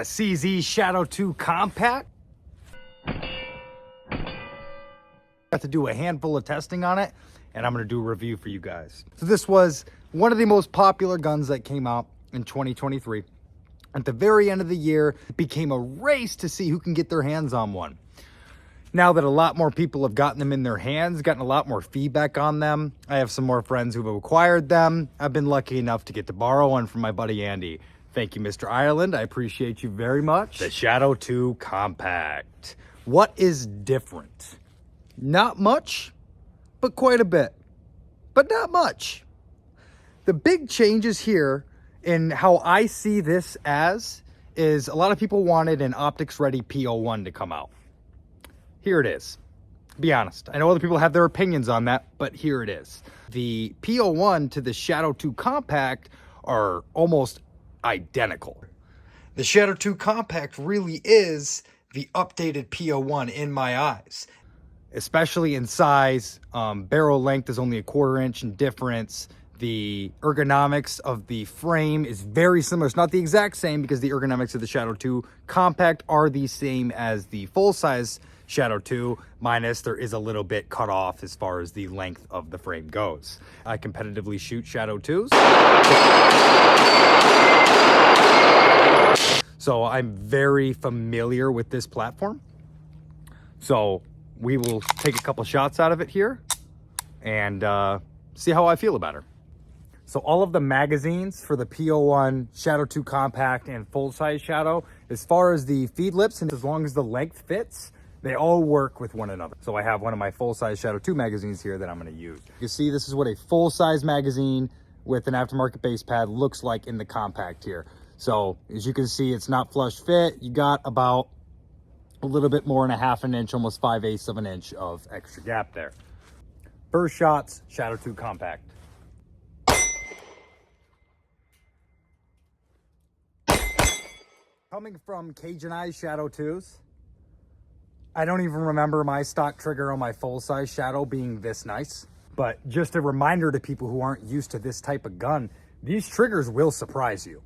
CZ Shadow 2 Compact. Got to do a handful of testing on it, and I'm going to do a review for you guys. So this was one of the most popular guns that came out in 2023. At the very end of the year, it became a race to see who can get their hands on one. Now that a lot more people have gotten them in their hands, gotten a lot more feedback on them, I have some more friends who've acquired them. I've been lucky enough to get to borrow one from my buddy Andy. Thank you, Mr. Ireland. I appreciate you very much. The Shadow 2 Compact. What is different? Not much, but quite a bit. But not much. The big changes here in how I see this as is a lot of people wanted an optics-ready P01 to come out. Here it is. Be honest. I know other people have their opinions on that, but here it is. The P01 to the Shadow 2 Compact are almost identical. The Shadow 2 Compact really is the updated P01 in my eyes. Especially in size, barrel length is only a 1/4 inch in difference. The ergonomics of the frame is very similar. It's not the exact same because the ergonomics of the Shadow 2 Compact are the same as the full-size Shadow 2, minus there is a little bit cut off as far as the length of the frame goes. I competitively shoot Shadow 2s. So I'm very familiar with this platform. So we will take a couple shots out of it here and see how I feel about her. So all of the magazines for the P01 Shadow 2 Compact and full-size Shadow, as far as the feed lips and as long as the length fits, they all work with one another. So I have one of my full-size Shadow 2 magazines here that I'm going to use. You see, this is what a full-size magazine with an aftermarket base pad looks like in the Compact here. So as you can see, it's not flush fit. You got about a little bit more than a 1/2 inch, almost 5/8 of an inch of extra gap there. First shots, Shadow 2 Compact. Coming from Cajun Eye Shadow 2s, I don't even remember my stock trigger on my full-size Shadow being this nice. But just a reminder to people who aren't used to this type of gun, these triggers will surprise you.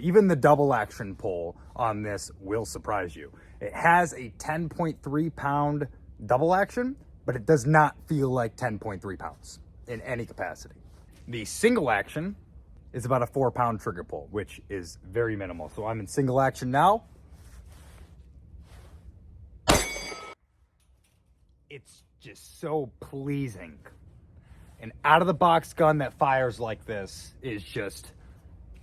Even the double action pull on this will surprise you. It has a 10.3 pound double action, but it does not feel like 10.3 pounds in any capacity. The single action is about a 4 pound trigger pull, which is very minimal. So I'm in single action now. It's just so pleasing. An out of the box gun that fires like this is just,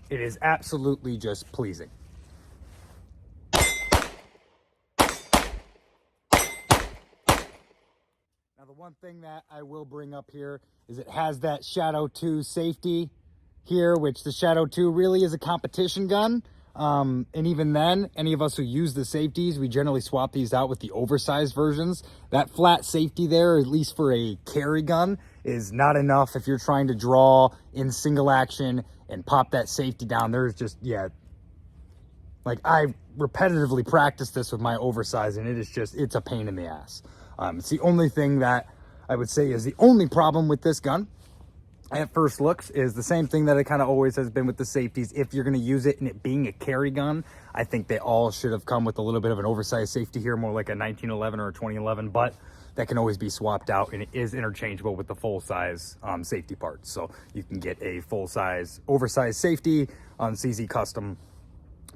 it is absolutely just pleasing. Now, the one thing that I will bring up here is it has that Shadow 2 safety here, which the Shadow 2 really is a competition gun. And even then, any of us who use the safeties, we generally swap these out with the oversized versions. That flat safety there, at least for a carry gun, is not enough if you're trying to draw in single action and pop that safety down. There's just, yeah, like I repetitively practiced this with my oversized and it is just, it's a pain in the ass. It's the only thing that I would say is the only problem with this gun at first looks is the same thing that it kind of always has been with the safeties. If you're going to use it and it being a carry gun, I think they all should have come with a little bit of an oversized safety here, more like a 1911 or a 2011, but that can always be swapped out and it is interchangeable with the full-size safety parts. So you can get a full-size oversized safety on CZ Custom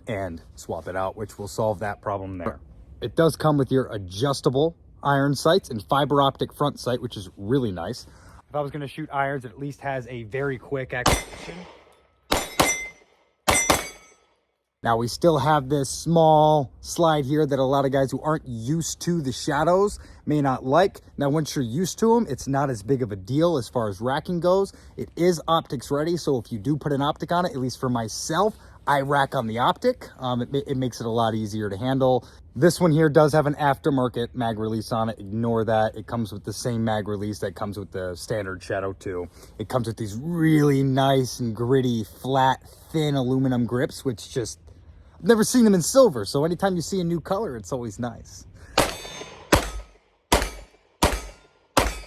and swap it out, which will solve that problem there. It does come with your adjustable iron sights and fiber optic front sight, which is really nice. If I was going to shoot irons, it at least has a very quick activation. Now we still have this small slide here that a lot of guys who aren't used to the Shadows may not like. Now once you're used to them, it's not as big of a deal as far as racking goes. It is optics ready, so if you do put an optic on it, at least for myself, I rack on the optic. It makes it a lot easier to handle. This one here does have an aftermarket mag release on it. Ignore that. It comes with the same mag release that comes with the standard Shadow 2. It comes with these really nice and gritty, flat, thin aluminum grips, which just, I've never seen them in silver. So anytime you see a new color, it's always nice. The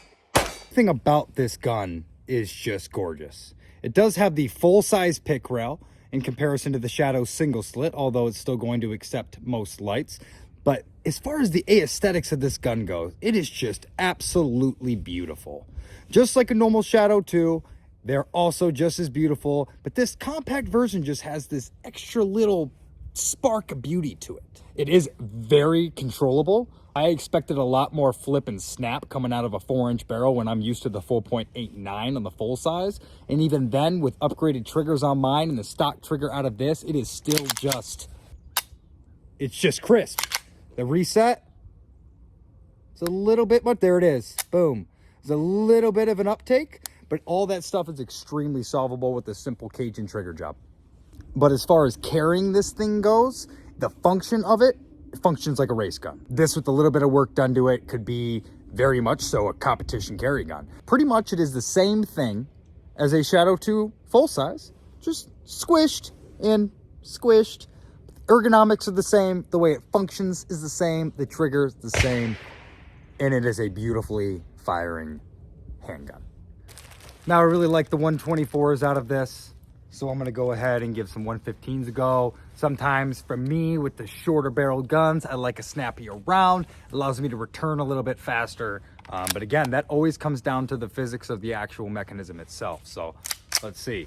thing about this gun is just gorgeous. It does have the full-size pick rail. in comparison to the Shadow single slit, although it's still going to accept most lights. But as far as the aesthetics of this gun goes, it is just absolutely beautiful. Just like a normal Shadow 2, they're also just as beautiful, but this compact version just has this extra little spark of beauty to it. It is very controllable. I expected a lot more flip and snap coming out of a 4-inch barrel when I'm used to the 4.89 on the full size. And even then, with upgraded triggers on mine and the stock trigger out of this, it is still just, it's just crisp. The reset, it's a little bit, but there it is, boom. There's a little bit of an uptake, but all that stuff is extremely solvable with a simple cage and trigger job. But as far as carrying this thing goes, the function of it functions like a race gun. This, with a little bit of work done to it, could be very much so a competition carry gun. Pretty much it is the same thing as a Shadow 2 full size, just squished and squished. Ergonomics are the same, the way it functions is the same, the trigger is the same, and it is a beautifully firing handgun. Now I really like the 124s out of this, so I'm gonna go ahead and give some 115s a go. Sometimes for me, with the shorter barreled guns, I like a snappier round. It allows me to return a little bit faster. But again, that always comes down to the physics of the actual mechanism itself. So let's see.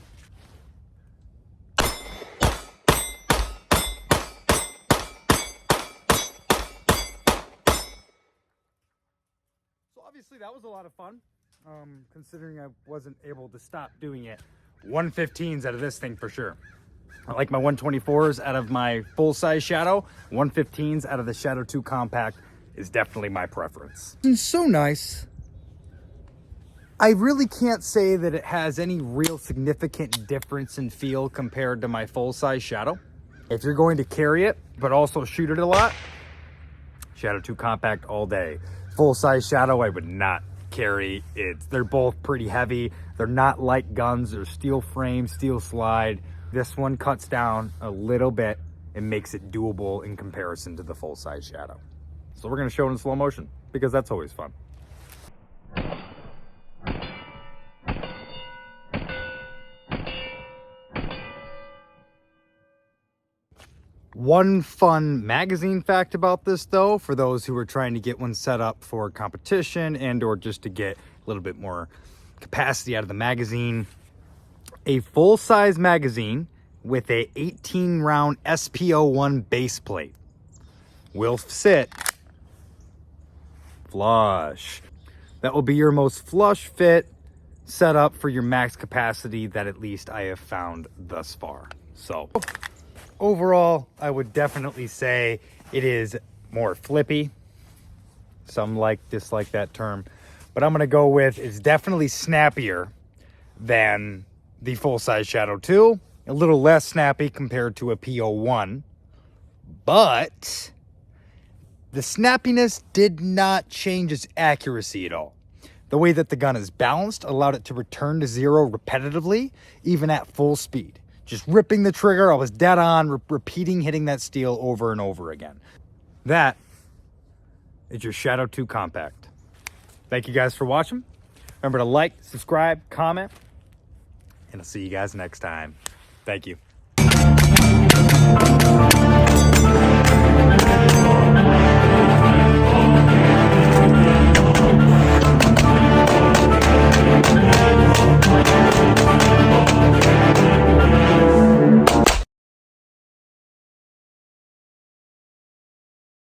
Obviously that was a lot of fun, considering I wasn't able to stop doing it. 115s out of this thing for sure. I like my 124s out of my full-size Shadow. 115s out of the Shadow 2 Compact is definitely my preference. It's so nice. I really can't say that it has any real significant difference in feel compared to my full-size Shadow. If you're going to carry it, but also shoot it a lot, Shadow 2 Compact all day. Full-size Shadow I would not carry it. They're both pretty heavy. They're not light guns. They're steel frame, steel slide. This one cuts down a little bit and makes it doable in comparison to the full-size Shadow. So we're going to show it in slow motion because that's always fun. One fun magazine fact about this, though, for those who are trying to get one set up for competition and or just to get a little bit more capacity out of the magazine, a full-size magazine with a 18-round SP01 base plate will sit flush. That will be your most flush fit setup for your max capacity that at least I have found thus far. So overall, I would definitely say it is more flippy. Some dislike that term, but I'm gonna go with it's definitely snappier than the full-size Shadow 2. A little less snappy compared to a P01, but the snappiness did not change its accuracy at all. The way that the gun is balanced allowed it to return to zero repetitively, even at full speed. Just ripping the trigger, I was dead on, repeating hitting that steel over and over again. That is your Shadow 2 Compact. Thank you guys for watching. Remember to like, subscribe, comment, and I'll see you guys next time. Thank you.